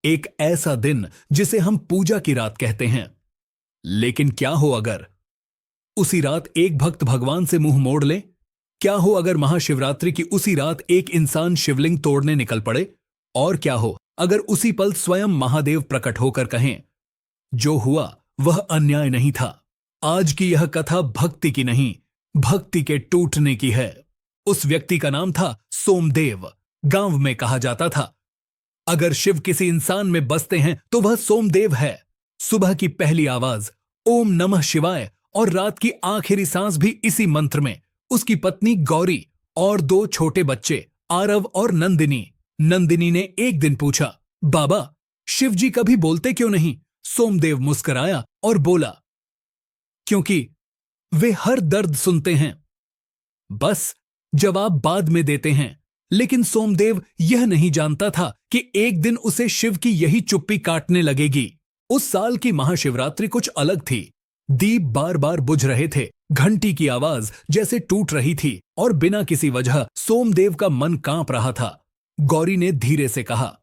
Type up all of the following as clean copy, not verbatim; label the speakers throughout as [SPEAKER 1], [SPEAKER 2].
[SPEAKER 1] एक ऐसा दिन जिसे हम पूजा की रात कहते हैं। लेकिन क्या हो अगर उसी रात एक भक्त भगवान से मुंह मोड़ ले? क्या हो अगर महाशिवरात्रि की उसी रात एक इंसान शिवलिंग तोड़ने निकल पड़े? और क्या हो अगर उसी पल स्वयं महादेव प्रकट होकर कहें, जो हुआ वह अन्याय नहीं था। आज की यह कथा भक्ति की नहीं, भक्ति के टूटने की है। उस व्यक्ति का नाम था सोमदेव। गांव में कहा जाता था, अगर शिव किसी इंसान में बसते हैं तो वह सोमदेव है। सुबह की पहली आवाज ओम नमः शिवाय और रात की आखिरी सांस भी इसी मंत्र में। उसकी पत्नी गौरी और दो छोटे बच्चे आरव और नंदिनी। नंदिनी ने एक दिन पूछा, बाबा शिव जी कभी बोलते क्यों नहीं? सोमदेव मुस्कुराया और बोला, क्योंकि वे हर दर्द सुनते हैं, बस जवाब बाद में देते हैं। लेकिन सोमदेव यह नहीं जानता था कि एक दिन उसे शिव की यही चुप्पी काटने लगेगी। उस साल की महाशिवरात्रि कुछ अलग थी। दीप बार बार बुझ रहे थे, घंटी की आवाज जैसे टूट रही थी और बिना किसी वजह सोमदेव का मन कांप रहा था। गौरी ने धीरे से कहा,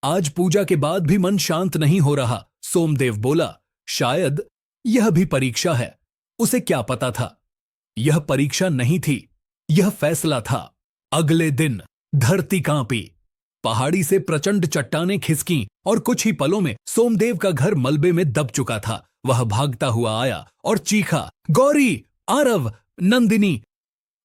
[SPEAKER 1] आज पूजा के बाद भी मन शांत नहीं हो रहा। सोमदेव बोला, शायद यह भी परीक्षा है। उसे क्या पता था, यह परीक्षा नहीं थी, यह फैसला था। अगले दिन धरती कांपी, पहाड़ी से प्रचंड चट्टानें खिसकीं और कुछ ही पलों में सोमदेव का घर मलबे में दब चुका था। वह भागता हुआ आया और चीखा, गौरी, आरव, नंदिनी।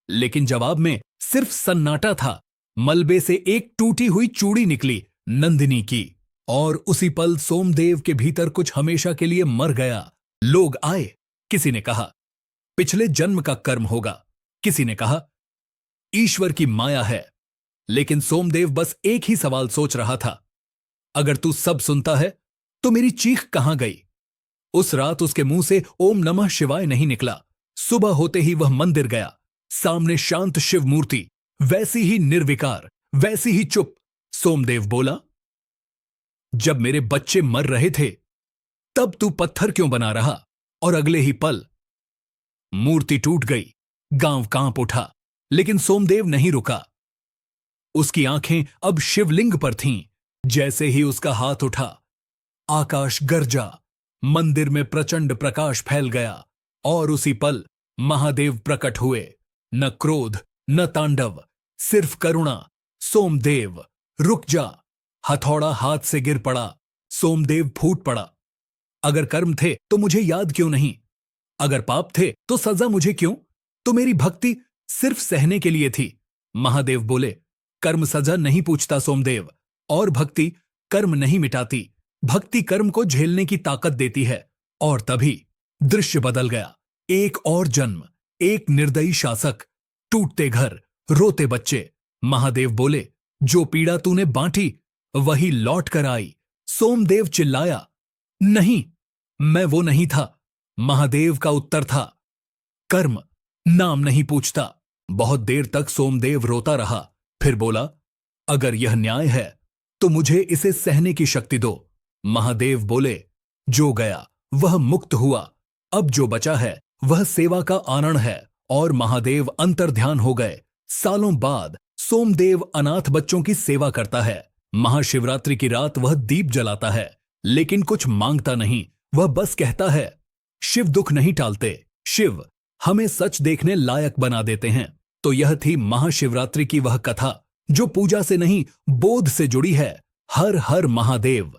[SPEAKER 1] लेकिन जवाब में सिर्फ सन्नाटा था। मलबे से एक टूटी हुई चूड़ी निकली, नंदिनी की। और उसी पल सोमदेव के भीतर कुछ हमेशा के लिए मर गया। लोग आए, किसी ने कहा पिछले जन्म का कर्म होगा, किसी ने कहा ईश्वर की माया है। लेकिन सोमदेव बस एक ही सवाल सोच रहा था, अगर तू सब सुनता है तो मेरी चीख कहां गई? उस रात उसके मुंह से ओम नमः शिवाय नहीं निकला। सुबह होते ही वह मंदिर गया। सामने शांत शिव मूर्ति, वैसी ही निर्विकार, वैसी ही चुप। सोमदेव बोला, जब मेरे बच्चे मर रहे थे तब तू पत्थर क्यों बना रहा? और अगले ही पल मूर्ति टूट गई। गांव कांप उठा, लेकिन सोमदेव नहीं रुका। उसकी आंखें अब शिवलिंग पर थीं। जैसे ही उसका हाथ उठा, आकाश गरजा, मंदिर में प्रचंड प्रकाश फैल गया और उसी पल महादेव प्रकट हुए। न क्रोध न तांडव, सिर्फ करुणा। सोमदेव, रुक जा। हथौड़ा हाथ से गिर पड़ा। सोमदेव फूट पड़ा। अगर कर्म थे तो मुझे याद क्यों नहीं? अगर पाप थे तो सजा मुझे क्यों? तो मेरी भक्ति सिर्फ सहने के लिए थी। महादेव बोले, कर्म सजा नहीं पूछता सोमदेव, और भक्ति कर्म नहीं मिटाती। भक्ति कर्म को झेलने की ताकत देती है। और तभी दृश्य बदल गया। एक और जन्म, एक निर्दयी शासक, टूटते घर, रोते बच्चे। महादेव बोले, जो पीड़ा तूने बांटी वही लौट कर आई। सोमदेव चिल्लाया, नहीं, मैं वो नहीं था। महादेव का उत्तर था, कर्म नाम नहीं पूछता। बहुत देर तक सोमदेव रोता रहा, फिर बोला, अगर यह न्याय है तो मुझे इसे सहने की शक्ति दो। महादेव बोले, जो गया वह मुक्त हुआ, अब जो बचा है वह सेवा का आनंद है। और महादेव अंतर्ध्यान हो गए। सालों बाद सोमदेव अनाथ बच्चों की सेवा करता है। महाशिवरात्रि की रात वह दीप जलाता है, लेकिन कुछ मांगता नहीं। वह बस कहता है, शिव दुख नहीं टालते, शिव हमें सच देखने लायक बना देते हैं। तो यह थी महाशिवरात्रि की वह कथा जो पूजा से नहीं, बोध से जुड़ी है। हर हर महादेव।